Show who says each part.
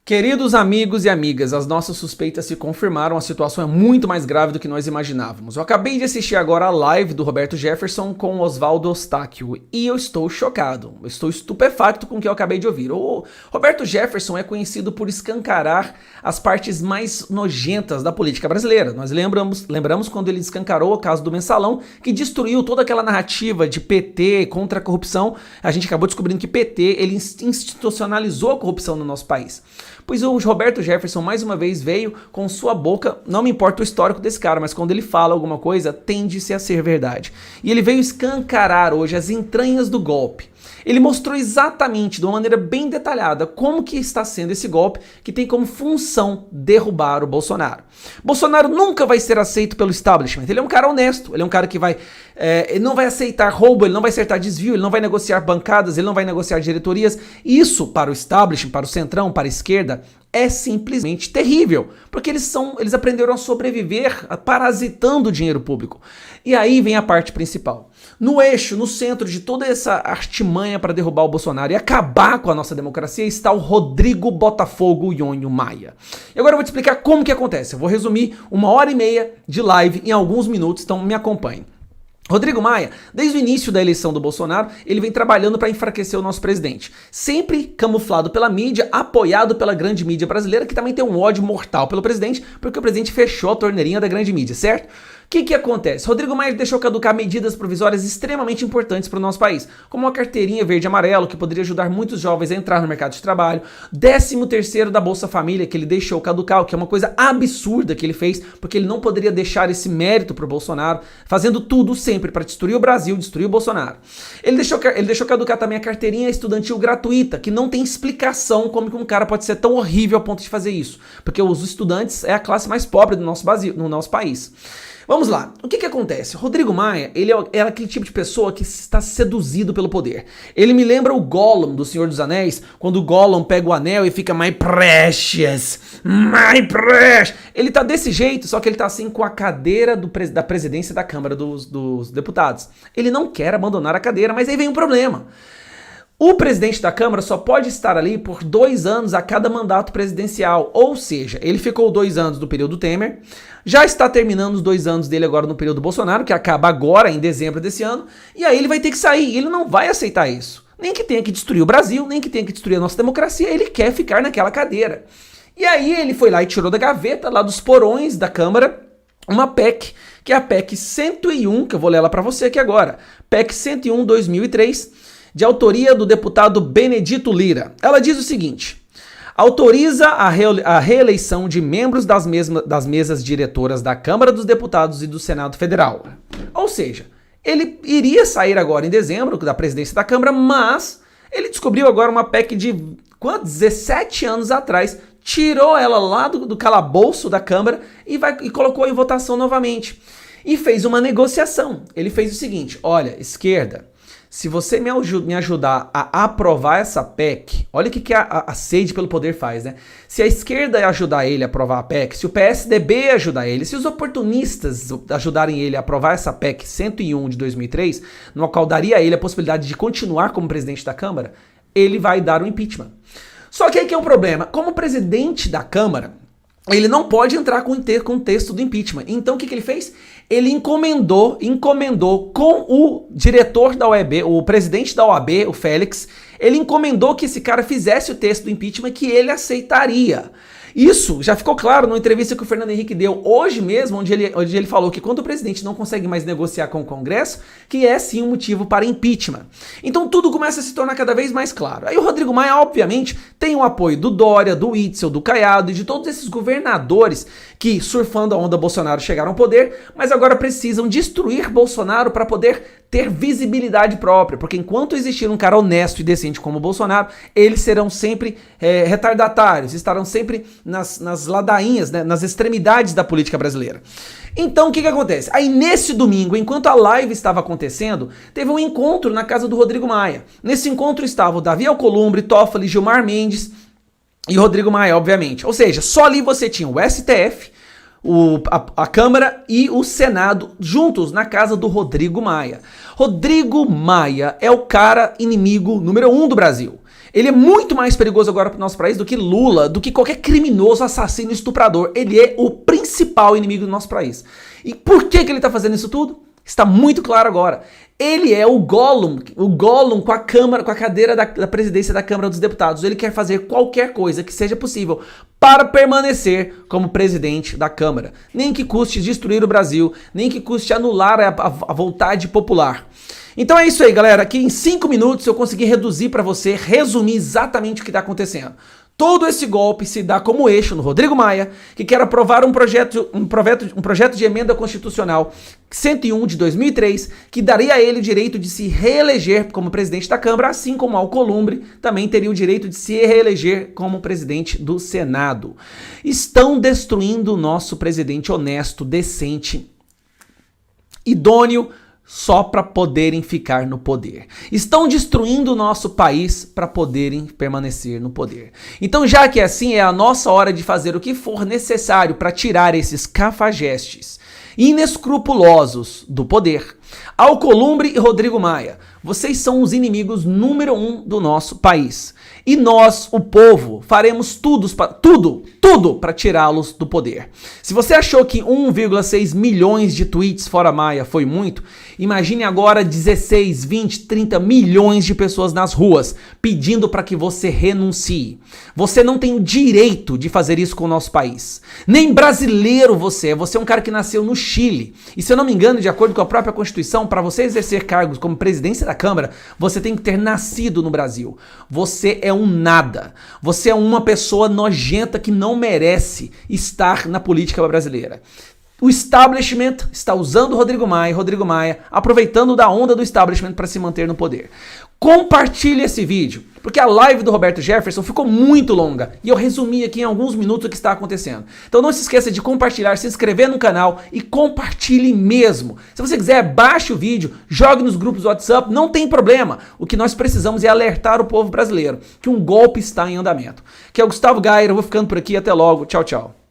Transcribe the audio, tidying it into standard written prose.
Speaker 1: Queridos amigos e amigas, as nossas suspeitas se confirmaram, a situação é muito mais grave do que nós imaginávamos. Eu acabei de assistir agora a live do Roberto Jefferson com Oswaldo Eustáquio e eu estou chocado, eu estou estupefacto com o que eu acabei de ouvir. O Roberto Jefferson é conhecido por escancarar as partes mais nojentas da política brasileira. Nós lembramos quando ele escancarou o caso do Mensalão, que destruiu toda aquela narrativa de PT contra a corrupção. A gente acabou descobrindo que PT, ele institucionalizou a corrupção no nosso país. Pois o Roberto Jefferson mais uma vez veio com sua boca, não me importa o histórico desse cara, mas quando ele fala alguma coisa, tende-se a ser verdade. E ele veio escancarar hoje as entranhas do golpe. Ele mostrou exatamente, de uma maneira bem detalhada, como que está sendo esse golpe que tem como função derrubar o Bolsonaro. Bolsonaro nunca vai ser aceito pelo establishment, ele é um cara honesto, ele é um cara que ele não vai aceitar roubo, ele não vai aceitar desvio, ele não vai negociar bancadas, ele não vai negociar diretorias. Isso para o establishment, para o centrão, para a esquerda, é simplesmente terrível, porque eles aprenderam a sobreviver parasitando o dinheiro público. E aí vem a parte principal. No eixo, no centro de toda essa artimanha para derrubar o Bolsonaro e acabar com a nossa democracia está o Rodrigo Botafogo Nhonho Maia. E agora eu vou te explicar como que acontece. Eu vou resumir 1h30 de live em alguns minutos, então me acompanhe. Rodrigo Maia, desde o início da eleição do Bolsonaro, ele vem trabalhando para enfraquecer o nosso presidente. Sempre camuflado pela mídia, apoiado pela grande mídia brasileira, que também tem um ódio mortal pelo presidente, porque o presidente fechou a torneirinha da grande mídia, certo? O que acontece? Rodrigo Maia deixou caducar medidas provisórias extremamente importantes para o nosso país, como a carteirinha verde e amarelo, que poderia ajudar muitos jovens a entrar no mercado de trabalho, 13º da Bolsa Família, que ele deixou caducar, o que é uma coisa absurda que ele fez, porque ele não poderia deixar esse mérito para o Bolsonaro, fazendo tudo sempre para destruir o Brasil, destruir o Bolsonaro. Ele deixou caducar também a carteirinha estudantil gratuita, que não tem explicação como que um cara pode ser tão horrível a ponto de fazer isso, porque os estudantes é a classe mais pobre do nosso país. Vamos lá, o que acontece? Rodrigo Maia, ele é aquele tipo de pessoa que está seduzido pelo poder. Ele me lembra o Gollum do Senhor dos Anéis, quando o Gollum pega o anel e fica my precious. Ele tá desse jeito, só que ele tá assim com a cadeira da presidência da Câmara dos Deputados. Ele não quer abandonar a cadeira, mas aí vem um problema. O presidente da Câmara só pode estar ali por 2 anos a cada mandato presidencial, ou seja, ele ficou 2 anos do período Temer, já está terminando os 2 anos dele agora no período Bolsonaro, que acaba agora em dezembro desse ano, e aí ele vai ter que sair, ele não vai aceitar isso. Nem que tenha que destruir o Brasil, nem que tenha que destruir a nossa democracia, ele quer ficar naquela cadeira. E aí ele foi lá e tirou da gaveta, lá dos porões da Câmara, uma PEC, que é a PEC 101, que eu vou ler ela para você aqui agora, PEC 101/2003, de autoria do deputado Benedito Lira. Ela diz o seguinte: autoriza a reeleição de membros das mesas diretoras da Câmara dos Deputados e do Senado Federal. Ou seja, ele iria sair agora em dezembro da presidência da Câmara, mas ele descobriu agora uma PEC de 17 anos atrás, tirou ela lá do calabouço da Câmara e colocou em votação novamente. E fez uma negociação. Ele fez o seguinte: olha, esquerda, se você me ajudar a aprovar essa PEC, olha o que a sede pelo poder faz, né? Se a esquerda ajudar ele a aprovar a PEC, se o PSDB ajudar ele, se os oportunistas ajudarem ele a aprovar essa PEC 101 de 2003, no qual daria a ele a possibilidade de continuar como presidente da Câmara, ele vai dar o impeachment. Só que aí que é um problema. Como presidente da Câmara, ele não pode entrar com o texto do impeachment. Então o que ele fez? Ele encomendou com o diretor da OAB, o presidente da OAB, o Félix, ele encomendou que esse cara fizesse o texto do impeachment, que ele aceitaria. Isso já ficou claro numa entrevista que o Fernando Henrique deu hoje mesmo, onde ele falou que quando o presidente não consegue mais negociar com o Congresso, que é sim um motivo para impeachment. Então tudo começa a se tornar cada vez mais claro. Aí o Rodrigo Maia, obviamente, tem o apoio do Dória, do Witzel, do Caiado e de todos esses governadores que, surfando a onda Bolsonaro, chegaram ao poder, mas agora precisam destruir Bolsonaro para poder ter visibilidade própria, porque enquanto existir um cara honesto e decente como o Bolsonaro, eles serão sempre retardatários, estarão sempre nas ladainhas, né, nas extremidades da política brasileira. Então o que acontece? Aí nesse domingo, enquanto a live estava acontecendo, teve um encontro na casa do Rodrigo Maia. Nesse encontro estavam Davi Alcolumbre, Toffoli, Gilmar Mendes e Rodrigo Maia, obviamente. Ou seja, só ali você tinha o STF, a Câmara e o Senado juntos na casa do Rodrigo Maia. Rodrigo Maia é o cara inimigo número 1 do Brasil. Ele é muito mais perigoso agora para o nosso país do que Lula, do que qualquer criminoso, assassino, estuprador. Ele é o principal inimigo do nosso país. E por que ele está fazendo isso tudo? Está muito claro agora. Ele é o Gollum com a Câmara, com a cadeira da presidência da Câmara dos Deputados. Ele quer fazer qualquer coisa que seja possível para permanecer como presidente da Câmara. Nem que custe destruir o Brasil, nem que custe anular a vontade popular. Então é isso aí, galera. Aqui em 5 minutos eu consegui reduzir para você, resumir exatamente o que está acontecendo. Todo esse golpe se dá como eixo no Rodrigo Maia, que quer aprovar um projeto de emenda constitucional 101 de 2003, que daria a ele o direito de se reeleger como presidente da Câmara, assim como Alcolumbre também teria o direito de se reeleger como presidente do Senado. Estão destruindo o nosso presidente honesto, decente, idôneo, só para poderem ficar no poder. Estão destruindo o nosso país para poderem permanecer no poder. Então, já que é assim, é a nossa hora de fazer o que for necessário para tirar esses cafajestes inescrupulosos do poder. Alcolumbre e Rodrigo Maia, vocês são os inimigos número 1 do nosso país. E nós, o povo, faremos tudo para tirá-los do poder. Se você achou que 1,6 milhões de tweets fora Maia foi muito, imagine agora 16, 20, 30 milhões de pessoas nas ruas pedindo para que você renuncie. Você não tem o direito de fazer isso com o nosso país. Nem brasileiro você é. Você é um cara que nasceu no Chile. E se eu não me engano, de acordo com a própria Constituição, para você exercer cargos como presidência da Câmara, você tem que ter nascido no Brasil. Você é um nada. Você é uma pessoa nojenta que não merece estar na política brasileira. O establishment está usando Rodrigo Maia, aproveitando da onda do establishment para se manter no poder. Compartilhe esse vídeo, porque a live do Roberto Jefferson ficou muito longa e eu resumi aqui em alguns minutos o que está acontecendo. Então não se esqueça de compartilhar, se inscrever no canal e compartilhe mesmo. Se você quiser, baixe o vídeo, jogue nos grupos do WhatsApp, não tem problema. O que nós precisamos é alertar o povo brasileiro que um golpe está em andamento. Que é o Gustavo Gayer, eu vou ficando por aqui, até logo, tchau, tchau.